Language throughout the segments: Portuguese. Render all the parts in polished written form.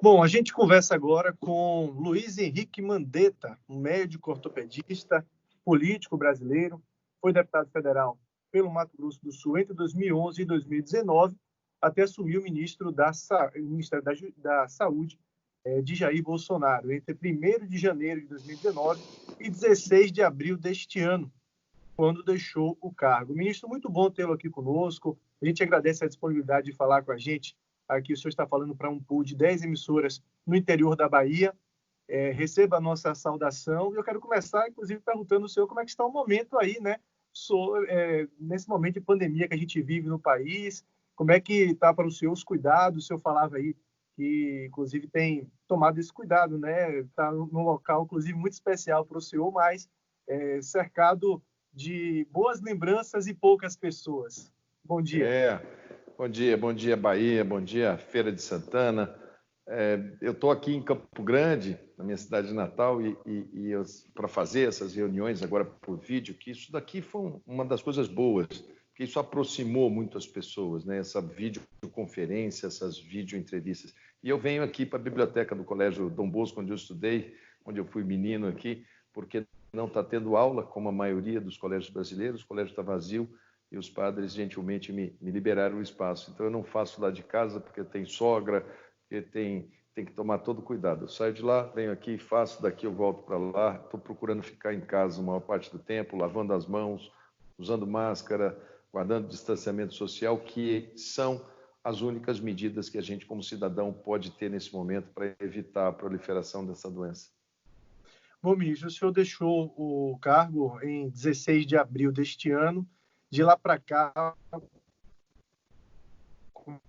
Bom, a gente conversa agora com Luiz Henrique Mandetta, um médico ortopedista, político brasileiro, foi deputado federal pelo Mato Grosso do Sul entre 2011 e 2019, até assumir o Ministério da Saúde de Jair Bolsonaro, entre 1º de janeiro de 2019 e 16 de abril deste ano, quando deixou o cargo. Ministro, muito bom tê-lo aqui conosco. A gente agradece a disponibilidade de falar com a gente. Aqui o senhor está falando para um pool de 10 emissoras no interior da Bahia. Receba a nossa saudação. E eu quero começar, inclusive, perguntando ao senhor como é que está o momento aí, né? Nesse momento de pandemia que a gente vive no país, como é que está para o senhor os cuidados? O senhor falava aí que, inclusive, tem tomado esse cuidado, né? Está num local, inclusive, muito especial para o senhor, mas cercado de boas lembranças e poucas pessoas. Bom dia. Bom dia Bahia, bom dia Feira de Santana. Eu estou aqui em Campo Grande, na minha cidade de Natal, para fazer essas reuniões agora por vídeo, que isso daqui foi uma das coisas boas, porque isso aproximou muito as pessoas, né? Essa videoconferência, essas videoentrevistas. E eu venho aqui para a biblioteca do Colégio Dom Bosco, onde eu estudei, onde eu fui menino aqui, porque não está tendo aula, como a maioria dos colégios brasileiros, o colégio está vazio e os padres gentilmente me liberaram o espaço. Então eu não faço lá de casa porque tem sogra, porque tem que tomar todo cuidado. Eu saio de lá, venho aqui, faço, daqui eu volto para lá, estou procurando ficar em casa a maior parte do tempo, lavando as mãos, usando máscara, guardando distanciamento social, que são as únicas medidas que a gente como cidadão pode ter nesse momento para evitar a proliferação dessa doença. Bom, ministro, o senhor deixou o cargo em 16 de abril deste ano. De lá para cá, com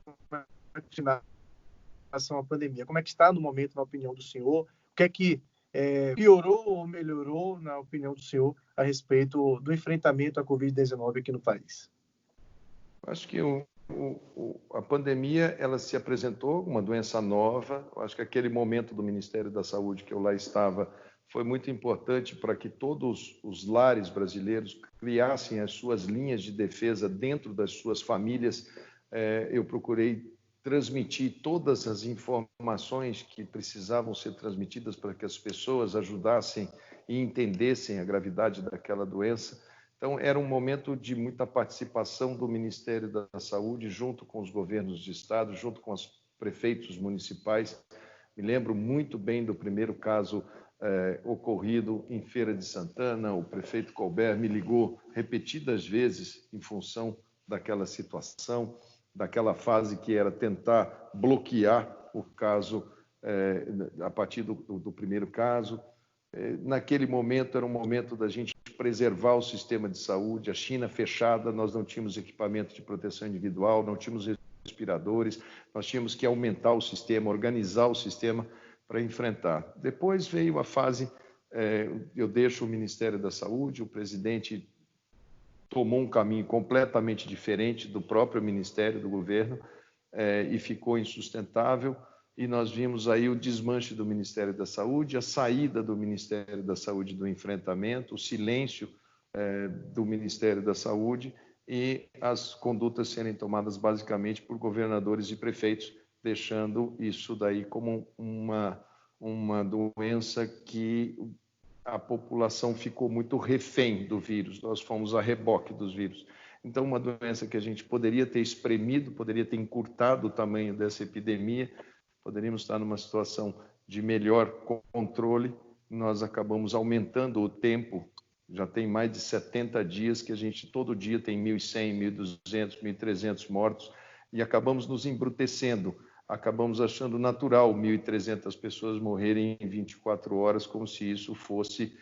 relação à pandemia, como é que está no momento, na opinião do senhor? O que é que piorou ou melhorou, na opinião do senhor, a respeito do enfrentamento à Covid-19 aqui no país? Acho que a pandemia ela se apresentou uma doença nova. Acho que aquele momento do Ministério da Saúde que eu lá estava foi muito importante para que todos os lares brasileiros criassem as suas linhas de defesa dentro das suas famílias. Eu procurei transmitir todas as informações que precisavam ser transmitidas para que as pessoas ajudassem e entendessem a gravidade daquela doença. Então, era um momento de muita participação do Ministério da Saúde, junto com os governos de estado, junto com os prefeitos municipais. Me lembro muito bem do primeiro caso ocorrido em Feira de Santana. O prefeito Colbert me ligou repetidas vezes em função daquela situação, daquela fase que era tentar bloquear o caso a partir do primeiro caso. Naquele momento, era um momento da gente preservar o sistema de saúde. A China fechada, nós não tínhamos equipamento de proteção individual, não tínhamos respiradores, nós tínhamos que aumentar o sistema, organizar o sistema para enfrentar. Depois veio a fase, eu deixo o Ministério da Saúde, o presidente tomou um caminho completamente diferente do próprio Ministério, do governo, e ficou insustentável. E nós vimos aí o desmanche do Ministério da Saúde, a saída do Ministério da Saúde do enfrentamento, o silêncio do Ministério da Saúde e as condutas serem tomadas basicamente por governadores e prefeitos, deixando isso daí como uma doença que a população ficou muito refém do vírus, nós fomos a reboque dos vírus. Então, uma doença que a gente poderia ter espremido, poderia ter encurtado o tamanho dessa epidemia, poderíamos estar numa situação de melhor controle. Nós acabamos aumentando o tempo, já tem mais de 70 dias que a gente todo dia tem 1.100, 1.200, 1.300 mortos e acabamos nos embrutecendo, acabamos achando natural 1.300 pessoas morrerem em 24 horas, como se isso fosse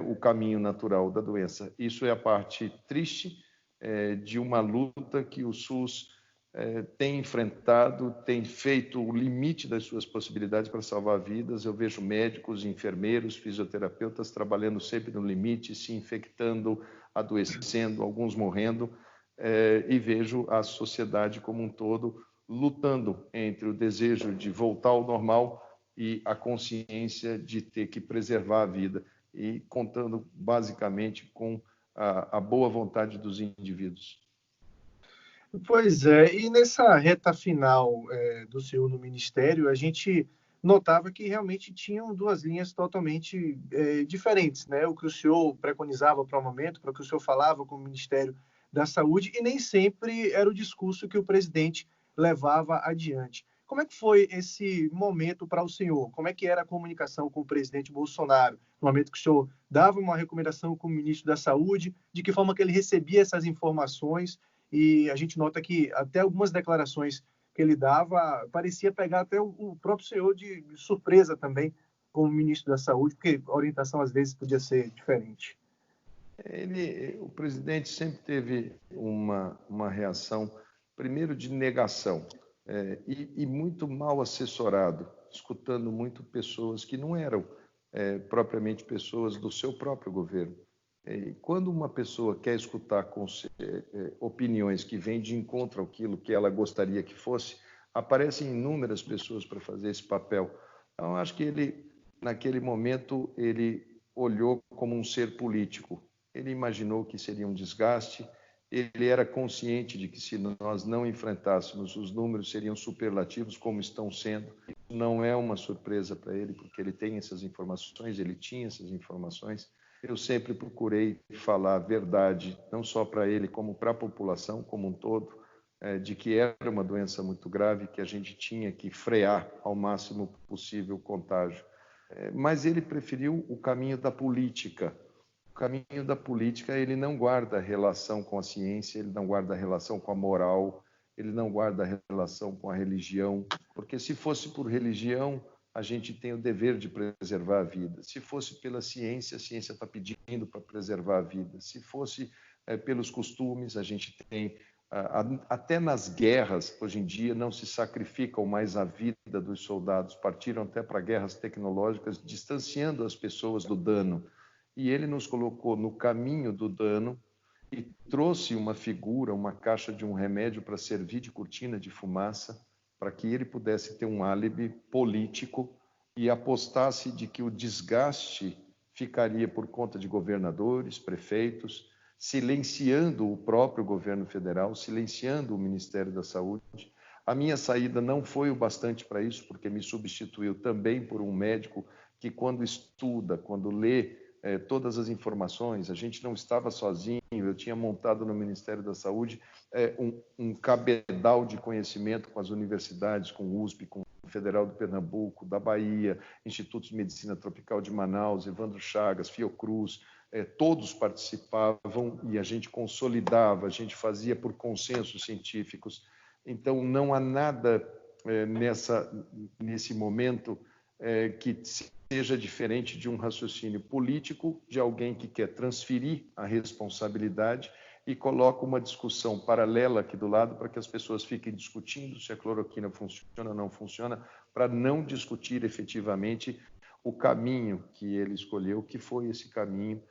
o caminho natural da doença. Isso é a parte triste de uma luta que o SUS tem enfrentado, tem feito o limite das suas possibilidades para salvar vidas. Eu vejo médicos, enfermeiros, fisioterapeutas trabalhando sempre no limite, se infectando, adoecendo, alguns morrendo, e vejo a sociedade como um todo lutando entre o desejo de voltar ao normal e a consciência de ter que preservar a vida, e contando basicamente com a boa vontade dos indivíduos. Pois é, e nessa reta final do senhor no Ministério, a gente notava que realmente tinham duas linhas totalmente diferentes, né? O que o senhor preconizava para o momento, para o que o senhor falava com o Ministério da Saúde, e nem sempre era o discurso que o presidente levava adiante. Como é que foi esse momento para o senhor? Como é que era a comunicação com o presidente Bolsonaro? No momento que o senhor dava uma recomendação como ministro da Saúde, de que forma que ele recebia essas informações? E a gente nota que até algumas declarações que ele dava parecia pegar até o próprio senhor de surpresa também, como ministro da Saúde, porque a orientação às vezes podia ser diferente. O presidente sempre teve uma reação, primeiro, de negação, e muito mal assessorado, escutando muito pessoas que não eram propriamente pessoas do seu próprio governo. Quando uma pessoa quer escutar opiniões que vêm de encontro àquilo que ela gostaria que fosse, aparecem inúmeras pessoas para fazer esse papel. Então, acho que ele, naquele momento, ele olhou como um ser político. Ele imaginou que seria um desgaste, ele era consciente de que se nós não enfrentássemos, os números seriam superlativos, como estão sendo. Não é uma surpresa para ele, porque ele tem essas informações, ele tinha essas informações. Eu sempre procurei falar a verdade, não só para ele, como para a população como um todo, de que era uma doença muito grave, que a gente tinha que frear ao máximo possível o contágio. Mas ele preferiu o caminho da política. O caminho da política, ele não guarda relação com a ciência, ele não guarda relação com a moral, ele não guarda relação com a religião, porque se fosse por religião, a gente tem o dever de preservar a vida. Se fosse pela ciência, a ciência está pedindo para preservar a vida. Se fosse pelos costumes, a gente tem... Até nas guerras, hoje em dia, não se sacrificam mais a vida dos soldados, partiram até para guerras tecnológicas, distanciando as pessoas do dano. E ele nos colocou no caminho do dano e trouxe uma figura, uma caixa de um remédio para servir de cortina de fumaça, para que ele pudesse ter um álibi político e apostasse de que o desgaste ficaria por conta de governadores, prefeitos, silenciando o próprio governo federal, silenciando o Ministério da Saúde. A minha saída não foi o bastante para isso, porque me substituiu também por um médico que, quando estuda, quando lê todas as informações, a gente não estava sozinho, eu tinha montado no Ministério da Saúde um cabedal de conhecimento com as universidades, com o USP, com o Federal do Pernambuco, da Bahia, Instituto de Medicina Tropical de Manaus, Evandro Chagas, Fiocruz, todos participavam e a gente consolidava, a gente fazia por consensos científicos. Então, não há nada nesse momento que seja diferente de um raciocínio político de alguém que quer transferir a responsabilidade e coloca uma discussão paralela aqui do lado para que as pessoas fiquem discutindo se a cloroquina funciona ou não funciona, para não discutir efetivamente o caminho que ele escolheu, que foi esse caminho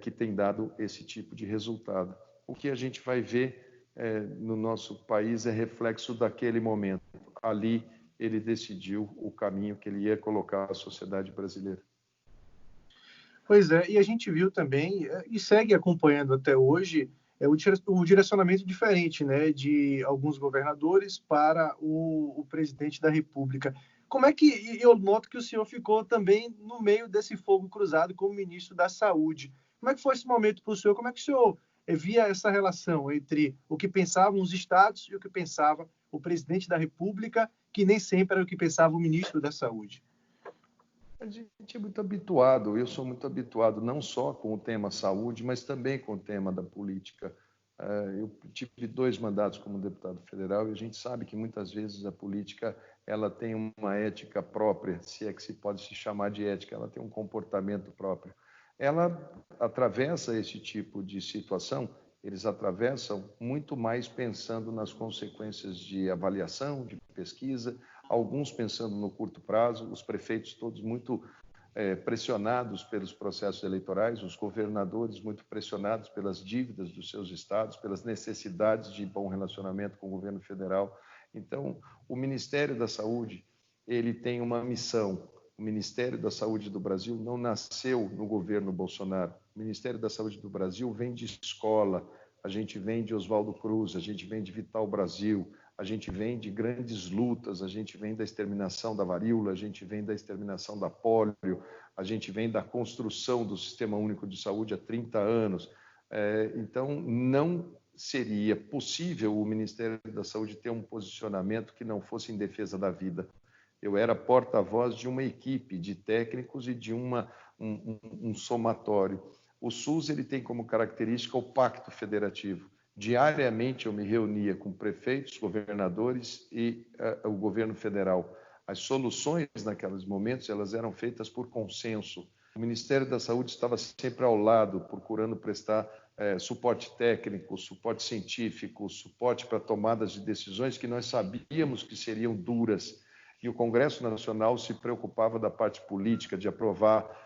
que tem dado esse tipo de resultado. O que a gente vai ver no nosso país é reflexo daquele momento. Ali, ele decidiu o caminho que ele ia colocar a sociedade brasileira. Pois é, e a gente viu também, e segue acompanhando até hoje, o direcionamento diferente, né, de alguns governadores para o presidente da República. Como é que, eu noto que o senhor ficou também no meio desse fogo cruzado como ministro da Saúde. Como é que foi esse momento para o senhor? Como é que o senhor via essa relação entre o que pensavam os estados e o que pensava o presidente da República, que nem sempre era o que pensava o ministro da Saúde? A gente é muito habituado, eu sou muito habituado não só com o tema saúde, mas também com o tema da política. Eu tive 2 mandatos como deputado federal e a gente sabe que muitas vezes a política ela tem uma ética própria, se é que se pode se chamar de ética, ela tem um comportamento próprio. Ela atravessa esse tipo de situação, eles atravessam muito mais pensando nas consequências de avaliação, de pesquisa, alguns pensando no curto prazo, os prefeitos todos muito pressionados pelos processos eleitorais, os governadores muito pressionados pelas dívidas dos seus estados, pelas necessidades de bom relacionamento com o governo federal. Então, o Ministério da Saúde, ele tem uma missão. O Ministério da Saúde do Brasil não nasceu no governo Bolsonaro. O Ministério da Saúde do Brasil vem de escola, a gente vem de Oswaldo Cruz, a gente vem de Vital Brasil, A gente vem de grandes lutas, a gente vem da exterminação da varíola, a gente vem da exterminação da pólio, a gente vem da construção do Sistema Único de Saúde há 30 anos. Então, não seria possível o Ministério da Saúde ter um posicionamento que não fosse em defesa da vida. Eu era porta-voz de uma equipe de técnicos e de um somatório. O SUS ele tem como característica o pacto federativo. Diariamente eu me reunia com prefeitos, governadores e o governo federal. As soluções naqueles momentos elas eram feitas por consenso. O Ministério da Saúde estava sempre ao lado, procurando prestar suporte técnico, suporte científico, suporte para tomadas de decisões que nós sabíamos que seriam duras. E o Congresso Nacional se preocupava da parte política, de aprovar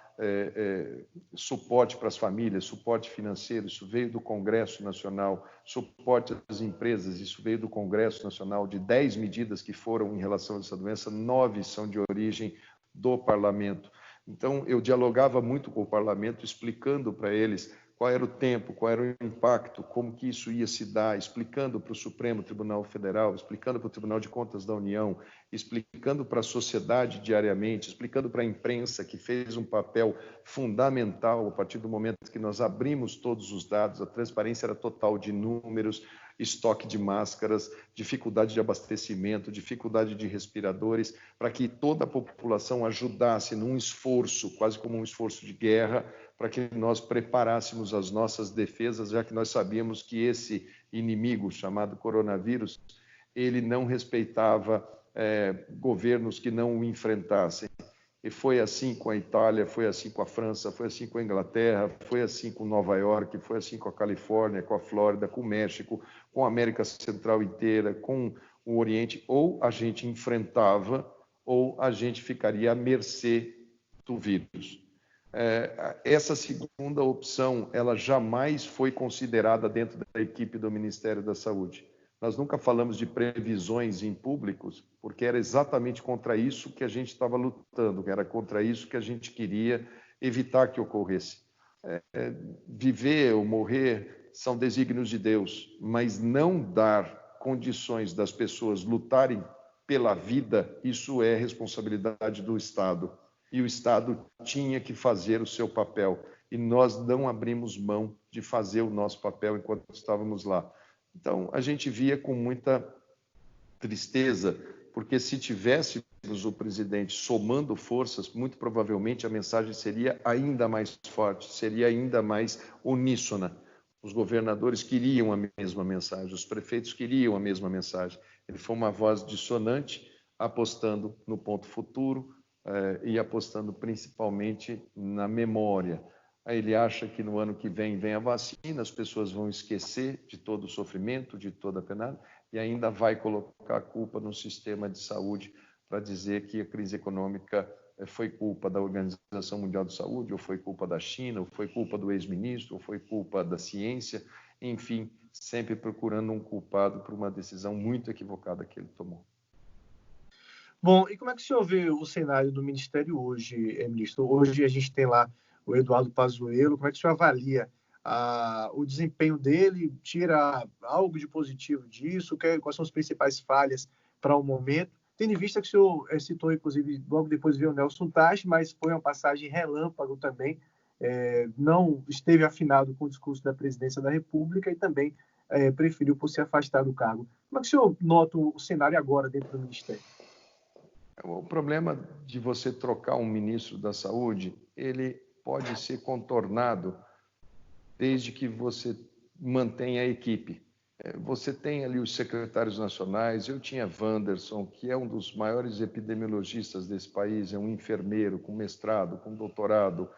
suporte para as famílias, suporte financeiro, isso veio do Congresso Nacional, suporte às empresas, isso veio do Congresso Nacional, de 10 medidas que foram em relação a essa doença, 9 são de origem do Parlamento. Então, eu dialogava muito com o Parlamento, explicando para eles qual era o tempo, qual era o impacto, como que isso ia se dar, explicando para o Supremo Tribunal Federal, explicando para o Tribunal de Contas da União, explicando para a sociedade diariamente, explicando para a imprensa, que fez um papel fundamental a partir do momento que nós abrimos todos os dados, a transparência era total de números, estoque de máscaras, dificuldade de abastecimento, dificuldade de respiradores, para que toda a população ajudasse num esforço, quase como um esforço de guerra, para que nós preparássemos as nossas defesas, já que nós sabíamos que esse inimigo chamado coronavírus, ele não respeitava governos que não o enfrentassem. E foi assim com a Itália, foi assim com a França, foi assim com a Inglaterra, foi assim com Nova York, foi assim com a Califórnia, com a Flórida, com o México, com a América Central inteira, com o Oriente. Ou a gente enfrentava, ou a gente ficaria à mercê do vírus. Essa segunda opção, ela jamais foi considerada dentro da equipe do Ministério da Saúde. Nós nunca falamos de previsões em públicos, porque era exatamente contra isso que a gente estava lutando, era contra isso que a gente queria evitar que ocorresse. Viver ou morrer são desígnios de Deus, mas não dar condições das pessoas lutarem pela vida, isso é responsabilidade do Estado. E o Estado tinha que fazer o seu papel. E nós não abrimos mão de fazer o nosso papel enquanto estávamos lá. Então, a gente via com muita tristeza, porque se tivéssemos o presidente somando forças, muito provavelmente a mensagem seria ainda mais forte, seria ainda mais uníssona. Os governadores queriam a mesma mensagem, os prefeitos queriam a mesma mensagem. Ele foi uma voz dissonante, apostando no ponto futuro, e apostando principalmente na memória. Aí ele acha que no ano que vem a vacina, as pessoas vão esquecer de todo o sofrimento, de toda a penada, e ainda vai colocar a culpa no sistema de saúde para dizer que a crise econômica foi culpa da Organização Mundial de Saúde, ou foi culpa da China, ou foi culpa do ex-ministro, ou foi culpa da ciência, enfim, sempre procurando um culpado por uma decisão muito equivocada que ele tomou. Bom, e como é que o senhor vê o cenário do Ministério hoje, ministro? Hoje a gente tem lá o Eduardo Pazuello. Como é que o senhor avalia o desempenho dele? Tira algo de positivo disso? Quais são as principais falhas para o momento? Tendo em vista que o senhor citou, inclusive, logo depois veio o Nelson Teich, mas foi uma passagem relâmpago também, não esteve afinado com o discurso da presidência da República e também preferiu por se afastar do cargo. Como é que o senhor nota o cenário agora dentro do Ministério? O problema de você trocar um ministro da Saúde, ele pode ser contornado desde que você mantenha a equipe. Você tem ali os secretários nacionais, eu tinha Wanderson, que é um dos maiores epidemiologistas desse país, é um enfermeiro com mestrado, com doutorado,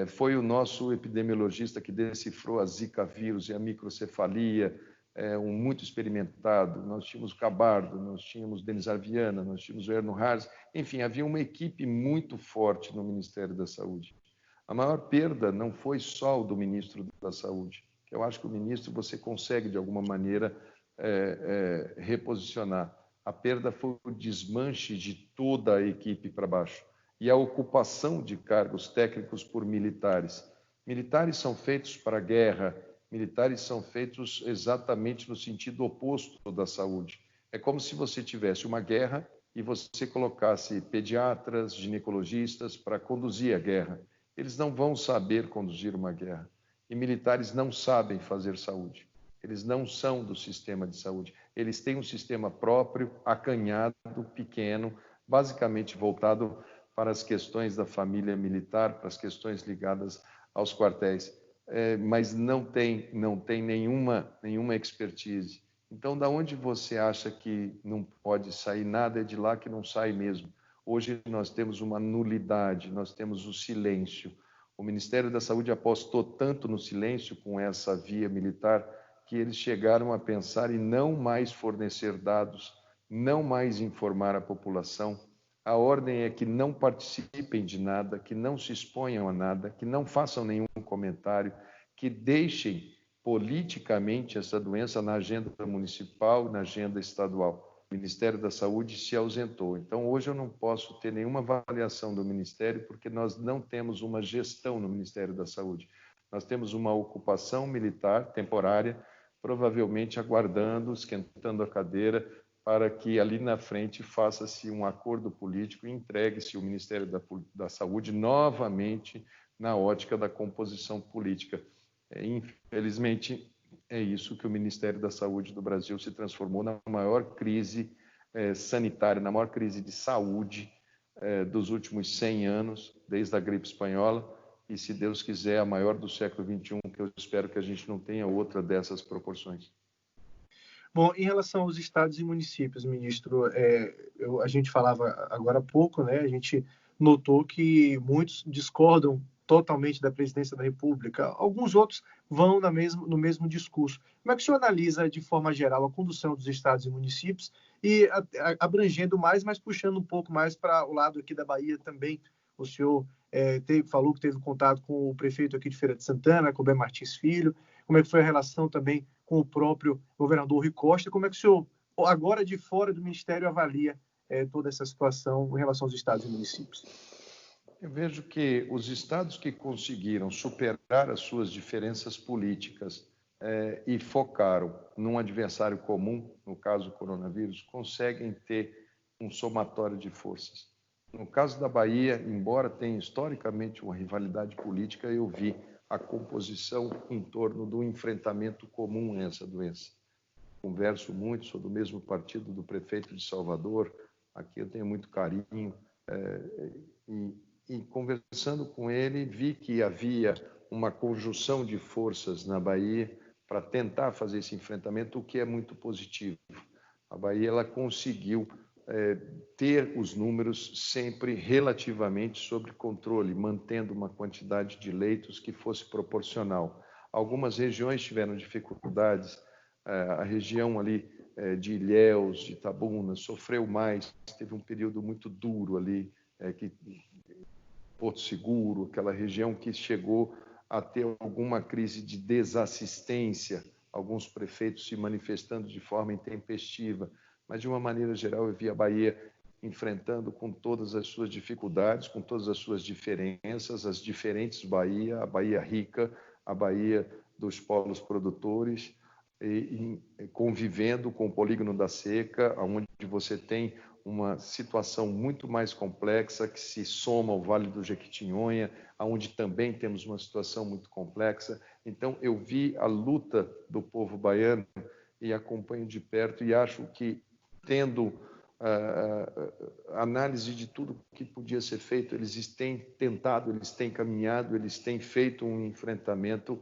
foi o nosso epidemiologista que decifrou a Zika vírus e a microcefalia, muito experimentado. Nós tínhamos Cabardo, nós tínhamos Denis Arviana, nós tínhamos o Erno Harz. Enfim, havia uma equipe muito forte no Ministério da Saúde. A maior perda não foi só o do ministro da Saúde, que eu acho que o ministro você consegue, de alguma maneira, reposicionar. A perda foi o desmanche de toda a equipe para baixo e a ocupação de cargos técnicos por militares. Militares são feitos para a guerra, militares são feitos exatamente no sentido oposto da saúde. É como se você tivesse uma guerra e você colocasse pediatras, ginecologistas para conduzir a guerra. Eles não vão saber conduzir uma guerra. E militares não sabem fazer saúde. Eles não são do sistema de saúde. Eles têm um sistema próprio, acanhado, pequeno, basicamente voltado para as questões da família militar, para as questões ligadas aos quartéis, mas não tem nenhuma expertise. Então, da onde você acha que não pode sair nada, é de lá que não sai mesmo. Hoje nós temos uma nulidade, nós temos o silêncio. O Ministério da Saúde apostou tanto no silêncio com essa via militar que eles chegaram a pensar em não mais fornecer dados, não mais informar a população. A ordem é que não participem de nada, que não se exponham a nada, que não façam nenhum comentário, que deixem politicamente essa doença na agenda municipal, na agenda estadual. O Ministério da Saúde se ausentou. Então, hoje eu não posso ter nenhuma avaliação do Ministério, porque nós não temos uma gestão no Ministério da Saúde. Nós temos uma ocupação militar temporária, provavelmente aguardando, esquentando a cadeira, para que ali na frente faça-se um acordo político e entregue-se o Ministério da Saúde novamente na ótica da composição política. Infelizmente, é isso que o Ministério da Saúde do Brasil se transformou na maior crise sanitária, na maior crise de saúde dos últimos 100 anos, desde a gripe espanhola, e, se Deus quiser, a maior do século XXI, que eu espero que a gente não tenha outra dessas proporções. Bom, em relação aos estados e municípios, ministro, a gente falava agora há pouco, né? A gente notou que muitos discordam totalmente da presidência da República. Alguns outros vão no mesmo discurso. Como é que o senhor analisa, de forma geral, a condução dos estados e municípios e abrangendo mais, mas puxando um pouco mais para o lado aqui da Bahia também? O senhor falou que teve contato com o prefeito aqui de Feira de Santana, Colbert Martins Filho. Como é que foi a relação também com o próprio governador Rui Costa? Como é que o senhor, agora de fora do Ministério, avalia toda essa situação em relação aos estados e municípios? Eu vejo que os estados que conseguiram superar as suas diferenças políticas e focaram num adversário comum, no caso do coronavírus, conseguem ter um somatório de forças. No caso da Bahia, embora tenha historicamente uma rivalidade política, eu vi a composição em torno do enfrentamento comum a essa doença. Converso muito, sou do mesmo partido do prefeito de Salvador, aqui eu tenho muito carinho, e conversando com ele, vi que havia uma conjunção de forças na Bahia para tentar fazer esse enfrentamento, o que é muito positivo. A Bahia ela conseguiu ter os números sempre relativamente sob controle, mantendo uma quantidade de leitos que fosse proporcional. Algumas regiões tiveram dificuldades, a região ali de Ilhéus, de Itabuna, sofreu mais, teve um período muito duro ali, Porto Seguro, aquela região que chegou a ter alguma crise de desassistência, alguns prefeitos se manifestando de forma intempestiva, mas de uma maneira geral eu vi a Bahia enfrentando com todas as suas dificuldades, com todas as suas diferenças, as diferentes Bahia, a Bahia rica, a Bahia dos polos produtores, e convivendo com o polígono da seca, onde você tem uma situação muito mais complexa que se soma ao Vale do Jequitinhonha, onde também temos uma situação muito complexa. Então, eu vi a luta do povo baiano e acompanho de perto e acho que, tendo análise de tudo que podia ser feito, eles têm tentado, eles têm caminhado, eles têm feito um enfrentamento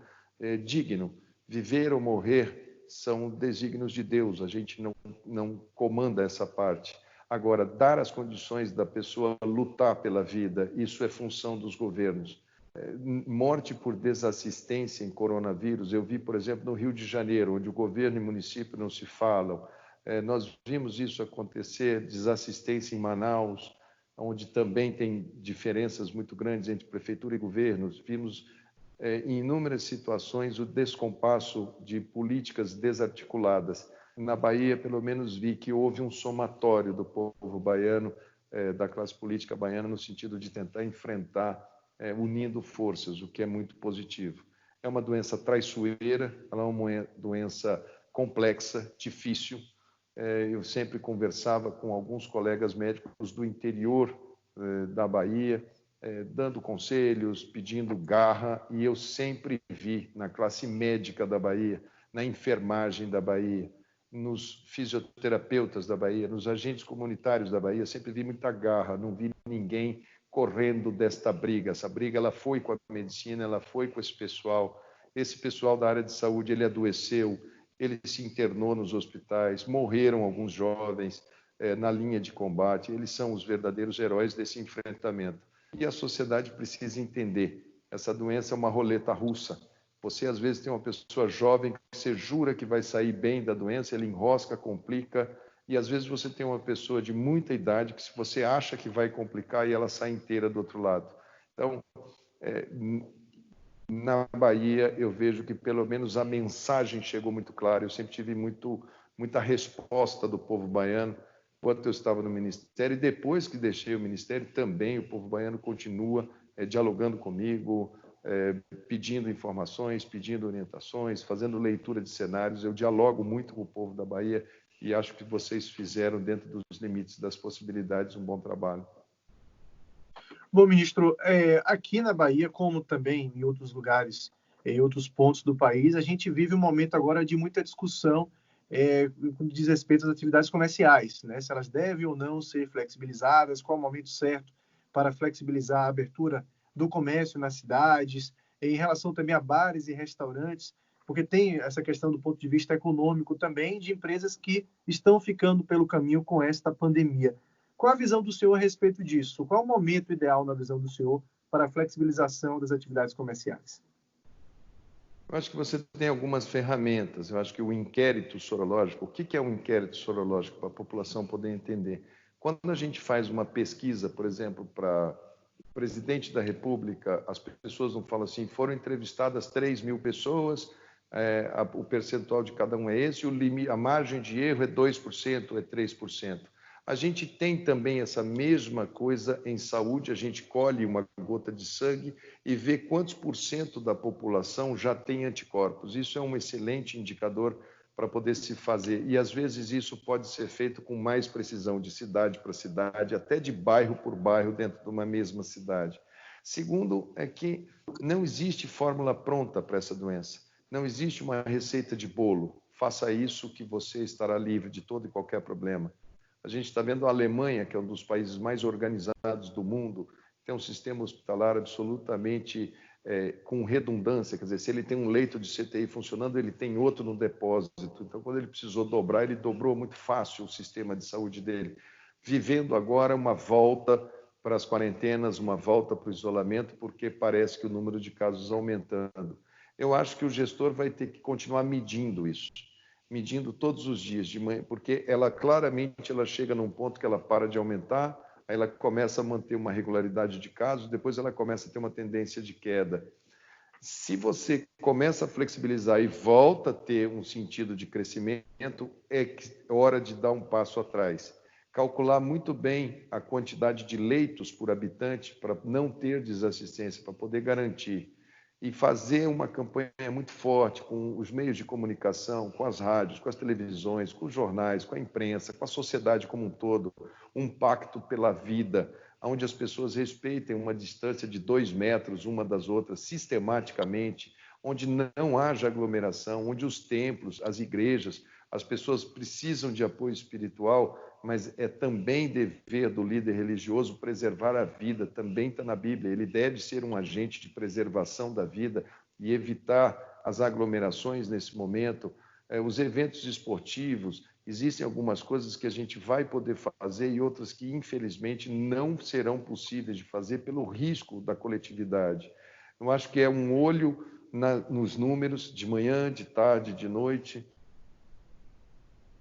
digno. Viver ou morrer são desígnios de Deus, a gente não comanda essa parte. Agora, dar as condições da pessoa lutar pela vida, isso é função dos governos. Morte por desassistência em coronavírus, eu vi, por exemplo, no Rio de Janeiro, onde o governo e o município não se falam. Nós vimos isso acontecer, desassistência em Manaus, onde também tem diferenças muito grandes entre prefeitura e governos. Vimos em inúmeras situações o descompasso de políticas desarticuladas. Na Bahia, pelo menos, vi que houve um somatório do povo baiano, da classe política baiana, no sentido de tentar enfrentar, unindo forças, o que é muito positivo. É uma doença traiçoeira, ela é uma doença complexa, difícil, Eu sempre conversava com alguns colegas médicos do interior da Bahia, dando conselhos, pedindo garra, e eu sempre vi na classe médica da Bahia, na enfermagem da Bahia, nos fisioterapeutas da Bahia, nos agentes comunitários da Bahia, sempre vi muita garra, não vi ninguém correndo desta briga. Essa briga ela foi com a medicina, ela foi com esse pessoal da área de saúde, ele adoeceu, ele se internou nos hospitais, morreram alguns jovens na linha de combate, eles são os verdadeiros heróis desse enfrentamento. E a sociedade precisa entender, essa doença é uma roleta russa. Você, às vezes, tem uma pessoa jovem que você jura que vai sair bem da doença, ele enrosca, complica, e às vezes você tem uma pessoa de muita idade que você acha que vai complicar e ela sai inteira do outro lado. Então, na Bahia, eu vejo que pelo menos a mensagem chegou muito clara. Eu sempre tive muita resposta do povo baiano enquanto eu estava no Ministério, e depois que deixei o Ministério também, o povo baiano continua dialogando comigo, pedindo informações, pedindo orientações, fazendo leitura de cenários. Eu dialogo muito com o povo da Bahia e acho que vocês fizeram, dentro dos limites das possibilidades, um bom trabalho. Bom, ministro, aqui na Bahia, como também em outros lugares, em outros pontos do país, a gente vive um momento agora de muita discussão no que diz respeito às atividades comerciais, né? Se elas devem ou não ser flexibilizadas, qual o momento certo para flexibilizar a abertura do comércio nas cidades, em relação também a bares e restaurantes, porque tem essa questão do ponto de vista econômico também, de empresas que estão ficando pelo caminho com esta pandemia. Qual a visão do senhor a respeito disso? Qual o momento ideal, na visão do senhor, para a flexibilização das atividades comerciais? Eu acho que você tem algumas ferramentas. Eu acho que o inquérito sorológico, o que é um inquérito sorológico para a população poder entender? Quando a gente faz uma pesquisa, por exemplo, para o presidente da República, as pessoas não falam assim, foram entrevistadas 3.000 pessoas, o percentual de cada um é esse, a margem de erro é 2%, é 3%. A gente tem também essa mesma coisa em saúde, a gente colhe uma gota de sangue e vê quantos % da população já tem anticorpos. Isso é um excelente indicador para poder se fazer. E, às vezes, isso pode ser feito com mais precisão, de cidade para cidade, até de bairro por bairro dentro de uma mesma cidade. Segundo, é que não existe fórmula pronta para essa doença. Não existe uma receita de bolo. Faça isso que você estará livre de todo e qualquer problema. A gente está vendo a Alemanha, que é um dos países mais organizados do mundo, tem um sistema hospitalar absolutamente com redundância, quer dizer, se ele tem um leito de CTI funcionando, ele tem outro no depósito. Então, quando ele precisou dobrar, ele dobrou muito fácil o sistema de saúde dele. Vivendo agora uma volta para as quarentenas, uma volta para o isolamento, porque parece que o número de casos aumentando. Eu acho que o gestor vai ter que continuar medindo isso. Medindo todos os dias de manhã, porque ela claramente chega num ponto que ela para de aumentar, aí ela começa a manter uma regularidade de casos, depois ela começa a ter uma tendência de queda. Se você começa a flexibilizar e volta a ter um sentido de crescimento, é hora de dar um passo atrás. Calcular muito bem a quantidade de leitos por habitante para não ter desassistência, para poder garantir. E fazer uma campanha muito forte com os meios de comunicação, com as rádios, com as televisões, com os jornais, com a imprensa, com a sociedade como um todo, um pacto pela vida, onde as pessoas respeitem uma distância de 2 metros uma das outras sistematicamente, onde não haja aglomeração, onde os templos, as igrejas, as pessoas precisam de apoio espiritual, mas é também dever do líder religioso preservar a vida, também está na Bíblia. Ele deve ser um agente de preservação da vida e evitar as aglomerações nesse momento. Os eventos esportivos, existem algumas coisas que a gente vai poder fazer e outras que, infelizmente, não serão possíveis de fazer pelo risco da coletividade. Eu acho que é um olho nos números, de manhã, de tarde, de noite,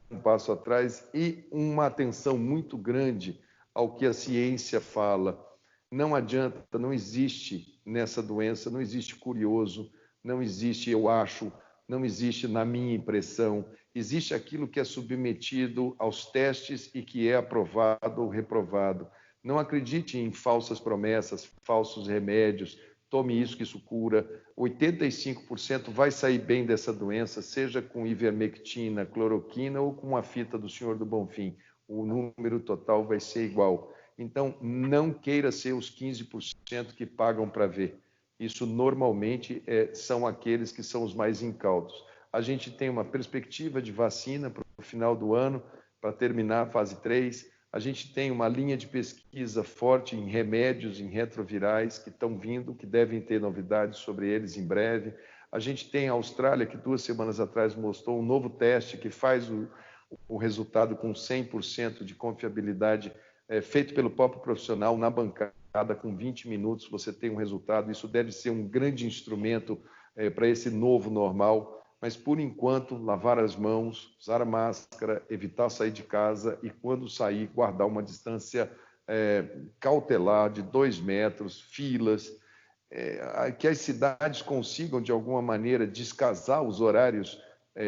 um passo atrás e uma atenção muito grande ao que a ciência fala. Não adianta, não existe nessa doença, não existe curioso, não existe eu acho, não existe na minha impressão, existe aquilo que é submetido aos testes e que é aprovado ou reprovado. Não acredite em falsas promessas, falsos remédios, tome isso que isso cura. 85% vai sair bem dessa doença, seja com ivermectina, cloroquina ou com a fita do Senhor do Bonfim. O número total vai ser igual. Então, não queira ser os 15% que pagam para ver. Isso normalmente são aqueles que são os mais incautos. A gente tem uma perspectiva de vacina para o final do ano, para terminar a fase 3. A gente tem uma linha de pesquisa forte em remédios, em retrovirais, que estão vindo, que devem ter novidades sobre eles em breve. A gente tem a Austrália, que 2 semanas atrás mostrou um novo teste que faz o resultado com 100% de confiabilidade, feito pelo próprio profissional na bancada, com 20 minutos você tem um resultado. Isso deve ser um grande instrumento para esse novo normal. Mas, por enquanto, lavar as mãos, usar a máscara, evitar sair de casa e, quando sair, guardar uma distância cautelar de 2 metros, filas, que as cidades consigam, de alguma maneira, descasar os horários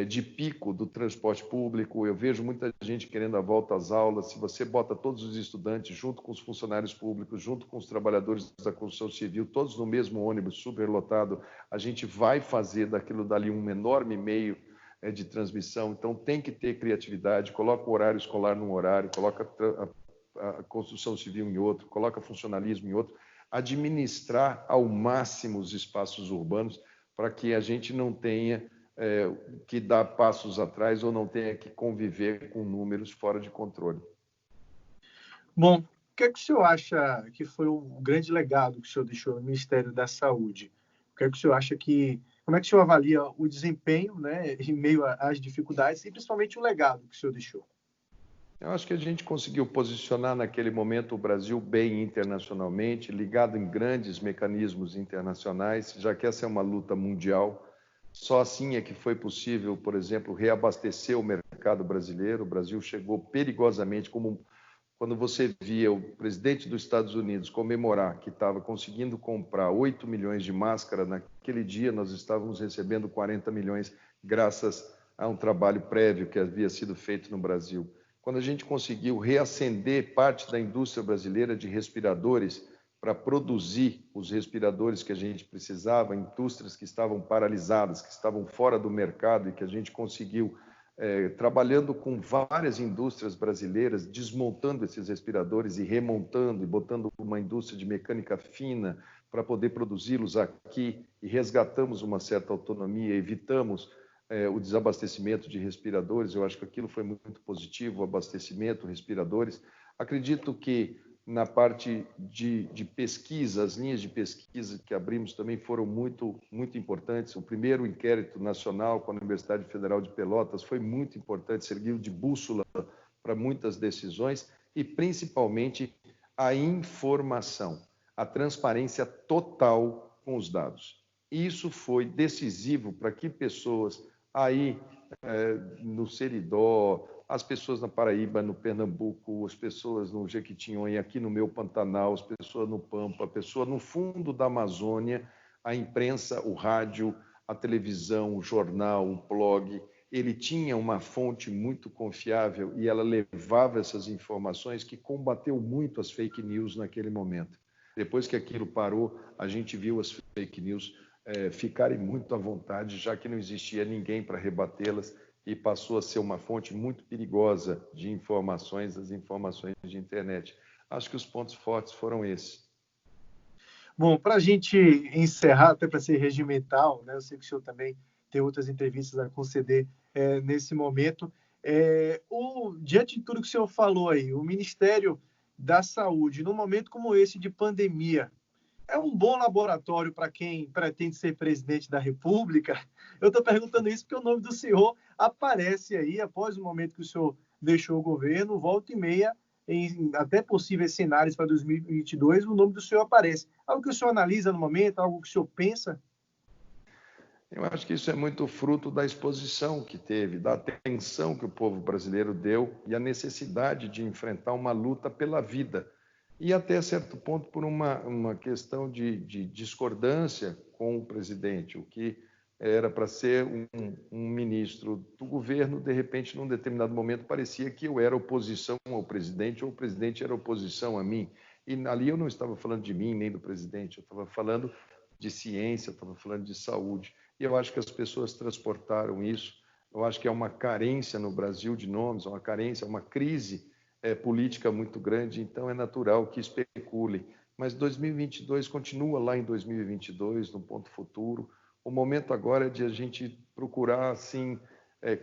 de pico do transporte público. Eu vejo muita gente querendo a volta às aulas. Se você bota todos os estudantes junto com os funcionários públicos, junto com os trabalhadores da construção civil, todos no mesmo ônibus superlotado, a gente vai fazer daquilo dali um enorme meio de transmissão. Então tem que ter criatividade, coloca o horário escolar num horário, coloca a construção civil em outro, coloca funcionalismo em outro, administrar ao máximo os espaços urbanos para que a gente não tenha que dar passos atrás ou não tenha que conviver com números fora de controle. Bom, o que é que o senhor acha que foi o grande legado que o senhor deixou no Ministério da Saúde? O que é que o senhor acha como é que o senhor avalia o desempenho, né, em meio às dificuldades e principalmente o legado que o senhor deixou? Eu acho que a gente conseguiu posicionar naquele momento o Brasil bem internacionalmente, ligado em grandes mecanismos internacionais, já que essa é uma luta mundial. Só assim é que foi possível, por exemplo, reabastecer o mercado brasileiro. O Brasil chegou perigosamente, como quando você via o presidente dos Estados Unidos comemorar que estava conseguindo comprar 8 milhões de máscaras, naquele dia nós estávamos recebendo 40 milhões, graças a um trabalho prévio que havia sido feito no Brasil. Quando a gente conseguiu reacender parte da indústria brasileira de respiradores para produzir os respiradores que a gente precisava, indústrias que estavam paralisadas, que estavam fora do mercado e que a gente conseguiu, trabalhando com várias indústrias brasileiras, desmontando esses respiradores e remontando e botando uma indústria de mecânica fina para poder produzi-los aqui e resgatamos uma certa autonomia, evitamos o desabastecimento de respiradores. Eu acho que aquilo foi muito positivo, o abastecimento, respiradores. Acredito que na parte de pesquisa, as linhas de pesquisa que abrimos também foram muito importantes. O primeiro inquérito nacional com a Universidade Federal de Pelotas foi muito importante, serviu de bússola para muitas decisões e, principalmente, a informação, a transparência total com os dados. Isso foi decisivo para que pessoas aí no Seridó, as pessoas na Paraíba, no Pernambuco, as pessoas no Jequitinhonha, aqui no meu Pantanal, as pessoas no Pampa, a pessoa no fundo da Amazônia, a imprensa, o rádio, a televisão, o jornal, o blog, ele tinha uma fonte muito confiável e ela levava essas informações que combateu muito as fake news naquele momento. Depois que aquilo parou, a gente viu as fake news ficarem muito à vontade, já que não existia ninguém para rebatê-las e passou a ser uma fonte muito perigosa de informações, as informações de internet. Acho que os pontos fortes foram esses. Bom, para a gente encerrar, até para ser regimental, né, eu sei que o senhor também tem outras entrevistas a conceder nesse momento. Diante de tudo que o senhor falou aí, o Ministério da Saúde, num momento como esse de pandemia, é um bom laboratório para quem pretende ser presidente da República? Eu estou perguntando isso porque o nome do senhor aparece aí, após o momento que o senhor deixou o governo, volta e meia, em até possíveis cenários para 2022, o nome do senhor aparece. Algo que o senhor analisa no momento, algo que o senhor pensa? Eu acho que isso é muito fruto da exposição que teve, da atenção que o povo brasileiro deu e a necessidade de enfrentar uma luta pela vida. E até certo ponto por uma questão de discordância com o presidente, o que era para ser um ministro do governo, de repente, num determinado momento, parecia que eu era oposição ao presidente ou o presidente era oposição a mim. E ali eu não estava falando de mim nem do presidente, eu estava falando de ciência, estava falando de saúde. E eu acho que as pessoas transportaram isso. Eu acho que é uma carência no Brasil de nomes, uma carência, uma crise política muito grande, então é natural que especulem. Mas 2022 continua lá em 2022, no ponto futuro. O momento agora é de a gente procurar, assim,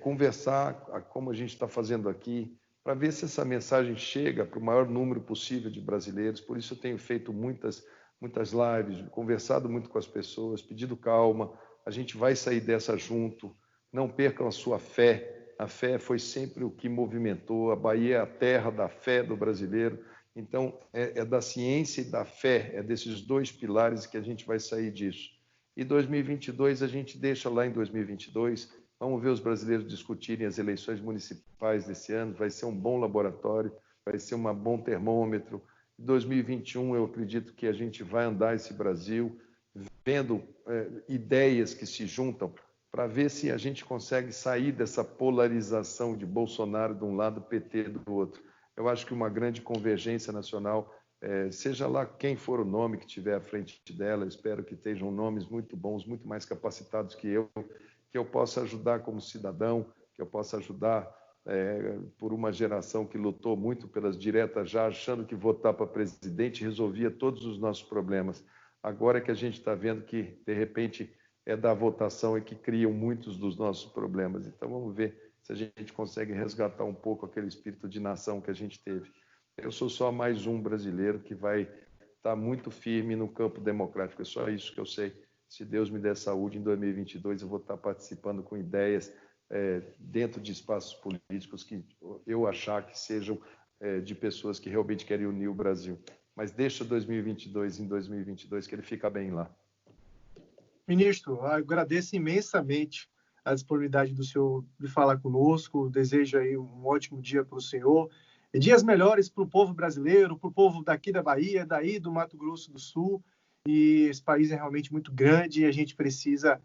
conversar, como a gente está fazendo aqui, para ver se essa mensagem chega para o maior número possível de brasileiros. Por isso eu tenho feito muitas lives, conversado muito com as pessoas, pedido calma. A gente vai sair dessa junto. Não percam a sua fé. A fé foi sempre o que movimentou. A Bahia é a terra da fé do brasileiro. Então, é da ciência e da fé, é desses dois pilares que a gente vai sair disso. E 2022 a gente deixa lá em 2022. Vamos ver os brasileiros discutirem as eleições municipais desse ano. Vai ser um bom laboratório, vai ser um bom termômetro. Em 2021 eu acredito que a gente vai andar esse Brasil vendo ideias que se juntam para ver se a gente consegue sair dessa polarização de Bolsonaro de um lado, PT do outro. Eu acho que uma grande convergência nacional, seja lá quem for o nome que estiver à frente dela, espero que estejam nomes muito bons, muito mais capacitados que eu possa ajudar como cidadão, que eu possa ajudar por uma geração que lutou muito pelas diretas já, achando que votar para presidente resolvia todos os nossos problemas. Agora é que a gente está vendo que, de repente, é da votação e que criam muitos dos nossos problemas. Então, vamos ver se a gente consegue resgatar um pouco aquele espírito de nação que a gente teve. Eu sou só mais um brasileiro que vai estar muito firme no campo democrático. É só isso que eu sei. Se Deus me der saúde, em 2022 eu vou estar participando com ideias dentro de espaços políticos que eu achar que sejam de pessoas que realmente querem unir o Brasil. Mas deixa 2022 em 2022, que ele fica bem lá. Ministro, eu agradeço imensamente a disponibilidade do senhor de falar conosco. Desejo aí um ótimo dia para o senhor. E dias melhores para o povo brasileiro, para o povo daqui da Bahia, daí do Mato Grosso do Sul. E esse país é realmente muito grande e a gente precisa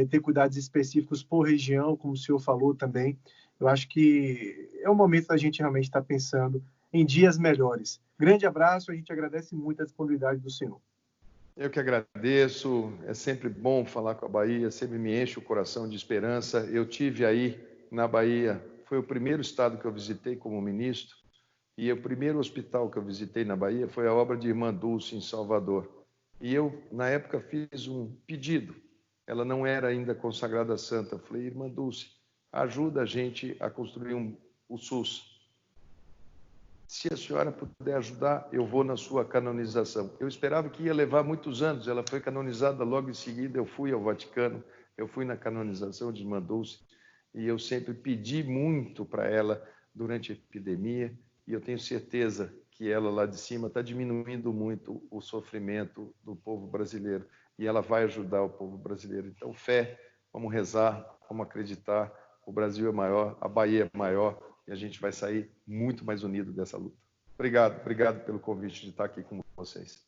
ter cuidados específicos por região, como o senhor falou também. Eu acho que é o momento da gente realmente estar pensando em dias melhores. Grande abraço, a gente agradece muito a disponibilidade do senhor. Eu que agradeço, é sempre bom falar com a Bahia, sempre me enche o coração de esperança. Eu tive aí na Bahia, foi o primeiro estado que eu visitei como ministro, e o primeiro hospital que eu visitei na Bahia foi a obra de Irmã Dulce, em Salvador. E eu, na época, fiz um pedido, ela não era ainda consagrada santa. Eu falei, Irmã Dulce, ajuda a gente a construir o SUS. Se a senhora puder ajudar, eu vou na sua canonização. Eu esperava que ia levar muitos anos, ela foi canonizada logo em seguida, eu fui ao Vaticano, eu fui na canonização de Irmã Dulce, e eu sempre pedi muito para ela durante a epidemia, e eu tenho certeza que ela lá de cima está diminuindo muito o sofrimento do povo brasileiro, e ela vai ajudar o povo brasileiro. Então, fé, vamos rezar, vamos acreditar, o Brasil é maior, a Bahia é maior, e a gente vai sair muito mais unido dessa luta. Obrigado pelo convite de estar aqui com vocês.